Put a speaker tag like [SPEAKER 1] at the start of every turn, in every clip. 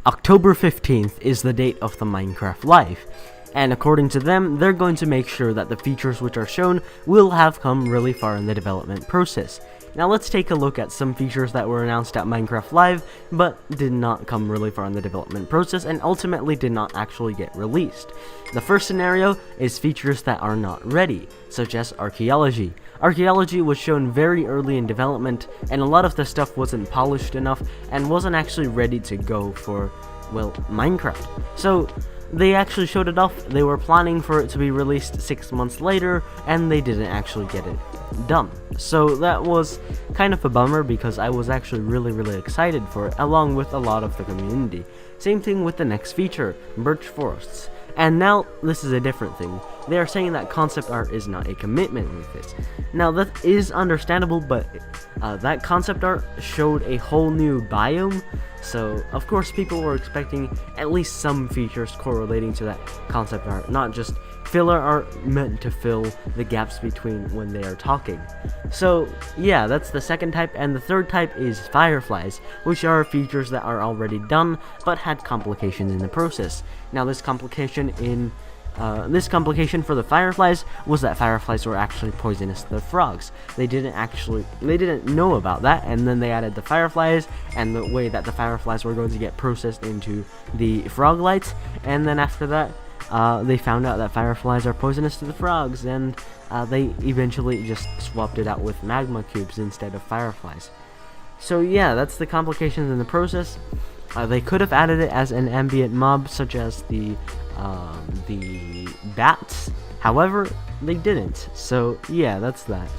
[SPEAKER 1] October 15th is the date of the Minecraft Live, and according to them, they're going to make sure that the features which are shown will have come really far in the development process. Now let's take a look at some features that were announced at Minecraft Live, but did not come really far in the development process and ultimately did not actually get released. The first scenario is features that are not ready, such as Archaeology. Archaeology was shown very early in development, and a lot of the stuff wasn't polished enough and wasn't actually ready to go for, well, Minecraft. So they actually showed it off. They were planning for it to be released 6 months later, and they didn't actually get it done. So that was kind of a bummer because I was actually really excited for it, along with a lot of the community. Same thing with the next feature, Birch Forests. And now this is a different thing. They are saying that concept art is not a commitment with this. Now that is understandable, but that concept art showed a whole new biome, so of course people were expecting at least some features correlating to that concept art, not just filler art meant to fill the gaps between when they are talking. So yeah, that's the second type, and the third type is Fireflies, which are features that are already done but had complications in the process. Now this complication for the Fireflies was that Fireflies were actually poisonous to the frogs. They didn't know about that, and then they added the Fireflies and the way that the Fireflies were going to get processed into the frog lights, and then after that they found out that Fireflies are poisonous to the frogs, and they eventually just swapped it out with magma cubes instead of Fireflies. So yeah, that's the complications in the process. They could have added it as an ambient mob, such as the bats. However, they didn't. So yeah, that's that.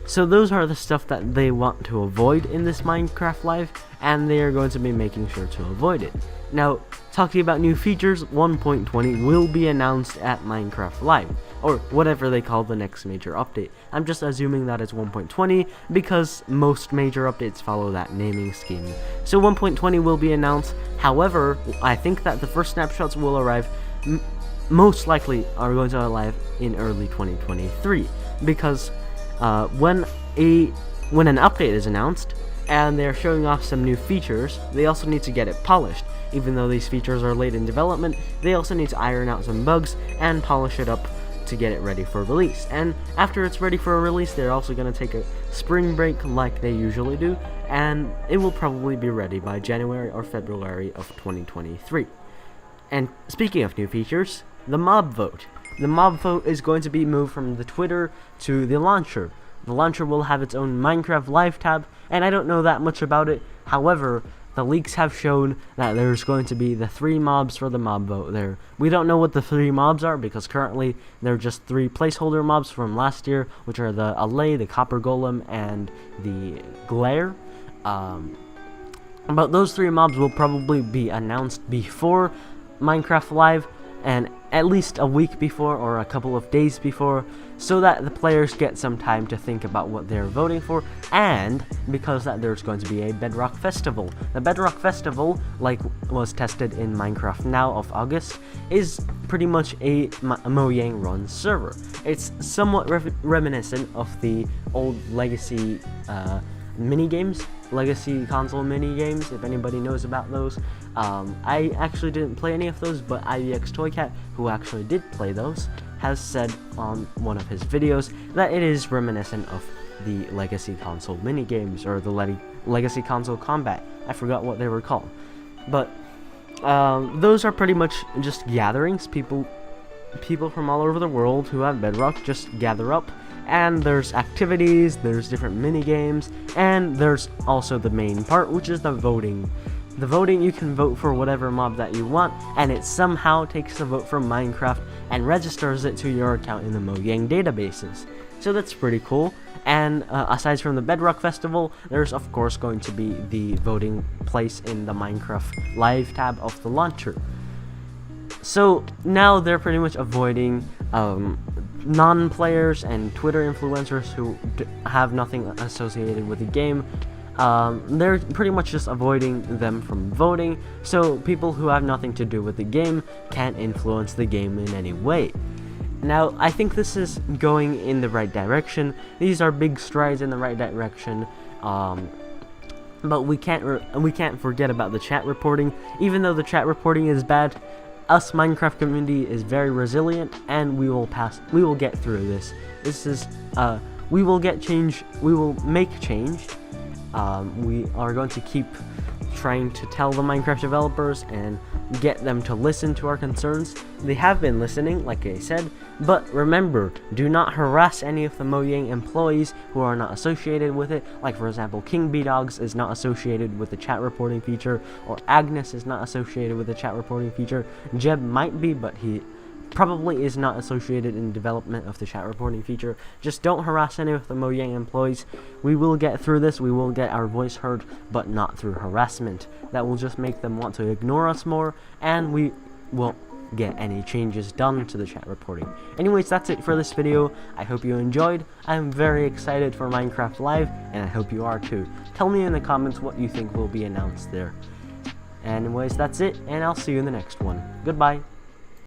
[SPEAKER 1] So those are the stuff that they want to avoid in this Minecraft Live, and they are going to be making sure to avoid it. Now, talking about new features, 1.20 will be announced at Minecraft Live, or whatever they call the next major update. I'm just assuming that it's 1.20 because most major updates follow that naming scheme. So 1.20 will be announced. However, I think that the first snapshots will arrive, most likely are going to arrive in early 2023, because when an update is announced and they're showing off some new features, they also need to get it polished. Even though these features are late in development, they also need to iron out some bugs and polish it up to get it ready for release. And after it's ready for a release, they're also going to take a spring break like they usually do, and it will probably be ready by January or February of 2023. And speaking of new features, the mob vote. The mob vote is going to be moved from the Twtr to the launcher. The launcher will have its own Minecraft Live tab, and I don't know that much about it. However, the leaks have shown that there's going to be the 3 mobs for the mob vote there. We don't know what the 3 mobs are because currently they're just 3 placeholder mobs from last year, which are the Allay, the Copper Golem, and the Glare. But those 3 mobs will probably be announced before Minecraft Live, and at least a week before or a couple of days before, so that the players get some time to think about what they're voting for, and because that there's going to be a Bedrock Festival. The Bedrock Festival, like was tested in Minecraft Now of August, is pretty much a Mojang run server. It's somewhat reminiscent of the old legacy minigames, legacy console minigames, if anybody knows about those. I actually didn't play any of those, but IVX Toycat, who actually did play those, has said on one of his videos that it is reminiscent of the legacy console minigames, or the legacy console combat. I forgot what they were called. But those are pretty much just gatherings. People from all over the world who have Bedrock just gather up, and there's activities, there's different mini games, and there's also the main part, which is the voting. The voting, you can vote for whatever mob that you want, and it somehow takes the vote from Minecraft and registers it to your account in the Mojang databases. So that's pretty cool. And aside from the Bedrock Festival, there's of course going to be the voting place in the Minecraft Live tab of the launcher. So now they're pretty much avoiding non-players and Twitter influencers who have nothing associated with the game. They're pretty much just avoiding them from voting, so people who have nothing to do with the game can't influence the game in any way. Now, I think this is going in the right direction. These are big strides in the right direction. But we can't forget about the chat reporting. Even though the chat reporting is bad, us Minecraft community is very resilient, and we will get through this. We will make change. We are going to keep trying to tell the Minecraft developers and get them to listen to our concerns. They have been listening, like I said, but remember, do not harass any of the Mojang employees who are not associated with it. Like, for example, King B-Dogs is not associated with the chat reporting feature, or Agnes is not associated with the chat reporting feature. Jeb might be, but he probably is not associated in development of the chat reporting feature. Just don't harass any of the Mojang employees. We will get through this. We will get our voice heard, but not through harassment. That will just make them want to ignore us more, and we won't get any changes done to the chat reporting. Anyways, that's it for this video. I hope you enjoyed. I'm very excited for Minecraft Live, and I hope you are too. Tell me in the comments what you think will be announced there. Anyways, that's it, and I'll see you in the next one. Goodbye.